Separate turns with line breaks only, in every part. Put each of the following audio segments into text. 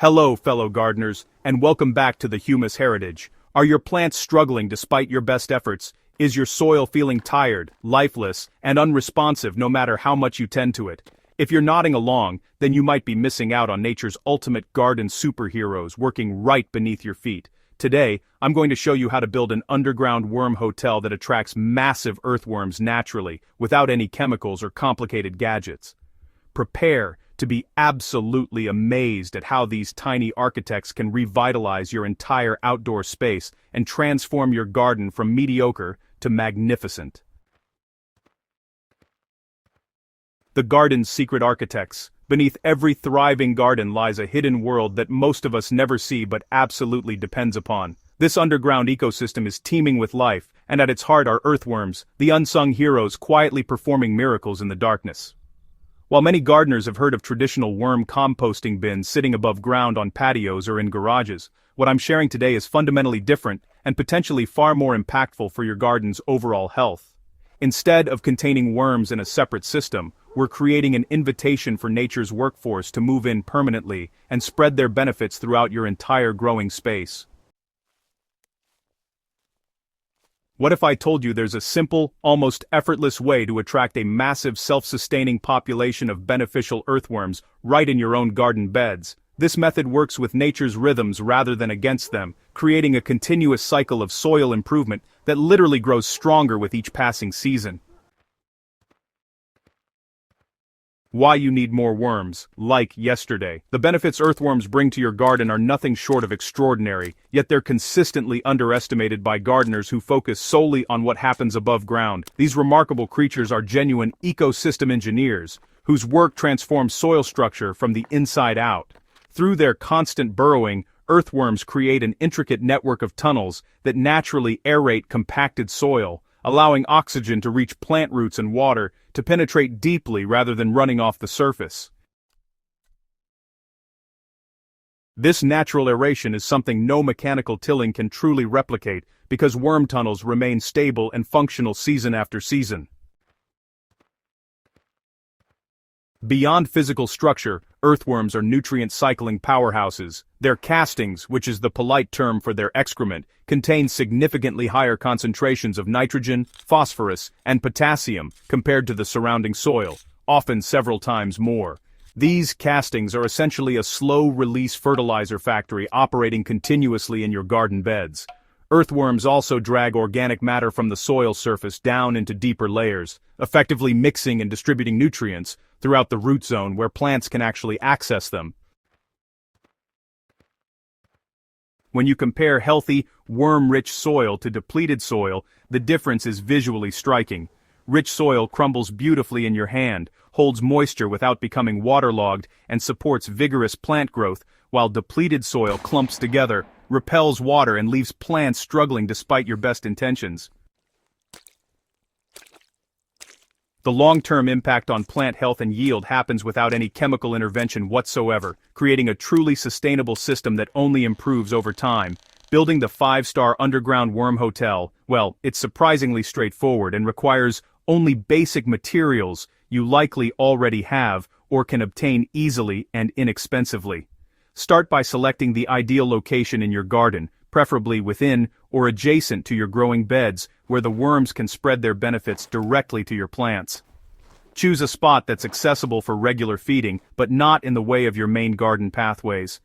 Hello, fellow gardeners, and welcome back to the Humus Heritage. Are your plants struggling despite your best efforts? Is your soil feeling tired, lifeless, and unresponsive no matter how much you tend to it? If you're nodding along, then you might be missing out on nature's ultimate garden superheroes working right beneath your feet. Today, I'm going to show you how to build an underground worm hotel that attracts massive earthworms naturally, without any chemicals or complicated gadgets. Prepare to be absolutely amazed at how these tiny architects can revitalize your entire outdoor space and transform your garden from mediocre to magnificent. The garden's secret architects. Beneath every thriving garden lies a hidden world that most of us never see but absolutely depends upon. This underground ecosystem is teeming with life, and at its heart are earthworms, the unsung heroes quietly performing miracles in the darkness. While many gardeners have heard of traditional worm composting bins sitting above ground on patios or in garages, what I'm sharing today is fundamentally different and potentially far more impactful for your garden's overall health. Instead of containing worms in a separate system, we're creating an invitation for nature's workforce to move in permanently and spread their benefits throughout your entire growing space. What if I told you there's a simple, almost effortless way to attract a massive self-sustaining population of beneficial earthworms right in your own garden beds? This method works with nature's rhythms rather than against them, creating a continuous cycle of soil improvement that literally grows stronger with each passing season. Why you need more worms, like yesterday. The benefits earthworms bring to your garden are nothing short of extraordinary, yet they're consistently underestimated by gardeners who focus solely on what happens above ground. These remarkable creatures are genuine ecosystem engineers, whose work transforms soil structure from the inside out. Through their constant burrowing, earthworms create an intricate network of tunnels that naturally aerate compacted soil, allowing oxygen to reach plant roots and water to penetrate deeply rather than running off the surface. This natural aeration is something no mechanical tilling can truly replicate because worm tunnels remain stable and functional season after season. Beyond physical structure, earthworms are nutrient-cycling powerhouses. Their castings, which is the polite term for their excrement, contain significantly higher concentrations of nitrogen, phosphorus, and potassium compared to the surrounding soil, often several times more. These castings are essentially a slow-release fertilizer factory operating continuously in your garden beds. Earthworms also drag organic matter from the soil surface down into deeper layers, effectively mixing and distributing nutrients throughout the root zone where plants can actually access them. When you compare healthy, worm-rich soil to depleted soil, the difference is visually striking. Rich soil crumbles beautifully in your hand, holds moisture without becoming waterlogged, and supports vigorous plant growth, while depleted soil clumps together, repels water, and leaves plants struggling despite your best intentions. The long-term impact on plant health and yield happens without any chemical intervention whatsoever, creating a truly sustainable system that only improves over time. Building the 5-star underground worm hotel, well, it's surprisingly straightforward and requires only basic materials you likely already have or can obtain easily and inexpensively. Start by selecting the ideal location in your garden, preferably within or adjacent to your growing beds, where the worms can spread their benefits directly to your plants. Choose a spot that's accessible for regular feeding, but not in the way of your main garden pathways.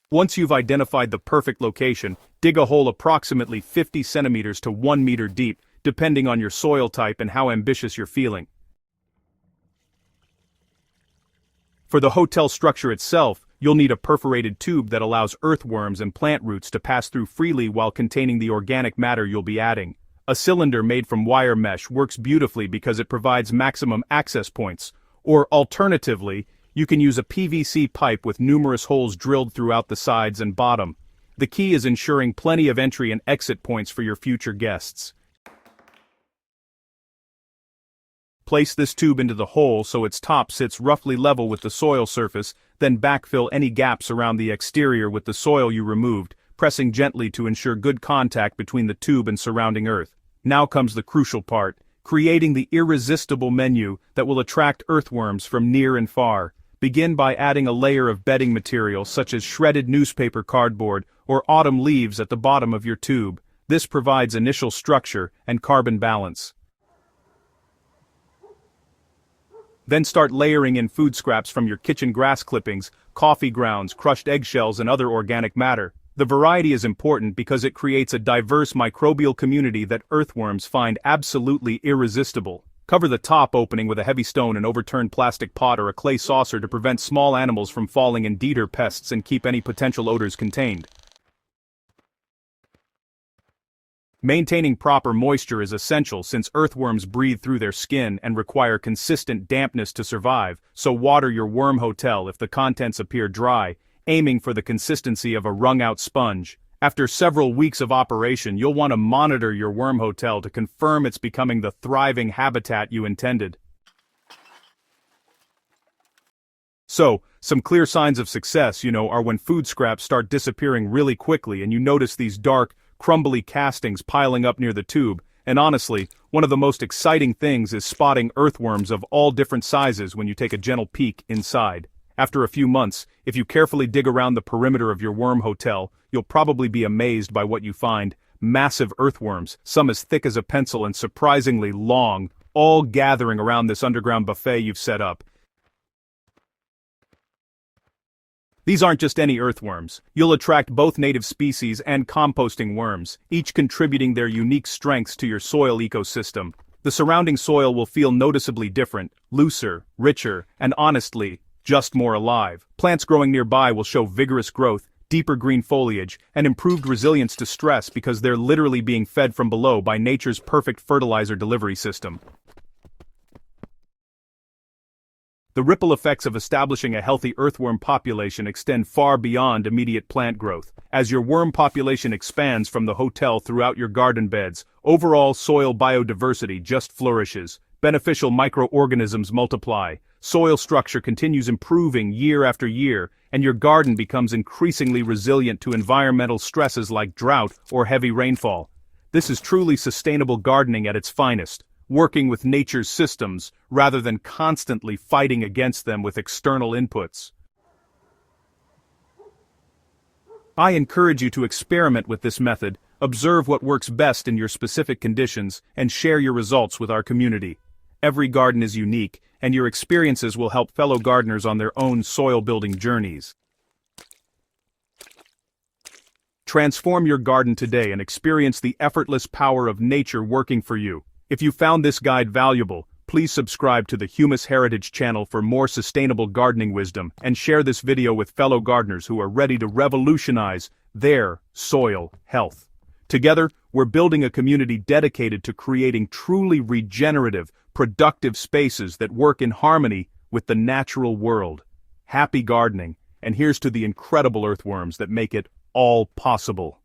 Once you've identified the perfect location, dig a hole approximately 50 centimeters to 1 meter deep, depending on your soil type and how ambitious you're feeling. For the hotel structure itself, you'll need a perforated tube that allows earthworms and plant roots to pass through freely while containing the organic matter you'll be adding. A cylinder made from wire mesh works beautifully because it provides maximum access points, or alternatively, you can use a PVC pipe with numerous holes drilled throughout the sides and bottom. The key is ensuring plenty of entry and exit points for your future guests. Place this tube into the hole so its top sits roughly level with the soil surface, then backfill any gaps around the exterior with the soil you removed, pressing gently to ensure good contact between the tube and surrounding earth. Now comes the crucial part, creating the irresistible menu that will attract earthworms from near and far. Begin by adding a layer of bedding material such as shredded newspaper cardboard or autumn leaves at the bottom of your tube. This provides initial structure and carbon balance. Then start layering in food scraps from your kitchen grass clippings, coffee grounds, crushed eggshells, and other organic matter. The variety is important because it creates a diverse microbial community that earthworms find absolutely irresistible. Cover the top opening with a heavy stone, an overturned plastic pot, or a clay saucer to prevent small animals from falling and deter pests and keep any potential odors contained. Maintaining proper moisture is essential since earthworms breathe through their skin and require consistent dampness to survive, so water your worm hotel if the contents appear dry, aiming for the consistency of a wrung-out sponge. After several weeks of operation, you'll want to monitor your worm hotel to confirm it's becoming the thriving habitat you intended. So, some clear signs of success, are when food scraps start disappearing really quickly and you notice these dark, crumbly castings piling up near the tube, and honestly, one of the most exciting things is spotting earthworms of all different sizes when you take a gentle peek inside. After a few months, if you carefully dig around the perimeter of your worm hotel, you'll probably be amazed by what you find. Massive earthworms, some as thick as a pencil and surprisingly long, all gathering around this underground buffet you've set up. These aren't just any earthworms. You'll attract both native species and composting worms, each contributing their unique strengths to your soil ecosystem. The surrounding soil will feel noticeably different, looser, richer, and honestly, just more alive. Plants growing nearby will show vigorous growth, deeper green foliage, and improved resilience to stress because they're literally being fed from below by nature's perfect fertilizer delivery system. The ripple effects of establishing a healthy earthworm population extend far beyond immediate plant growth. As your worm population expands from the hotel throughout your garden beds, overall soil biodiversity just flourishes. Beneficial microorganisms multiply, soil structure continues improving year after year, and your garden becomes increasingly resilient to environmental stresses like drought or heavy rainfall. This is truly sustainable gardening at its finest, working with nature's systems rather than constantly fighting against them with external inputs. I encourage you to experiment with this method, observe what works best in your specific conditions, and share your results with our community. Every garden is unique, and your experiences will help fellow gardeners on their own soil-building journeys. Transform your garden today and experience the effortless power of nature working for you. If you found this guide valuable, please subscribe to the Humus Heritage channel for more sustainable gardening wisdom and share this video with fellow gardeners who are ready to revolutionize their soil health. Together, we're building a community dedicated to creating truly regenerative, productive spaces that work in harmony with the natural world. Happy gardening, and here's to the incredible earthworms that make it all possible.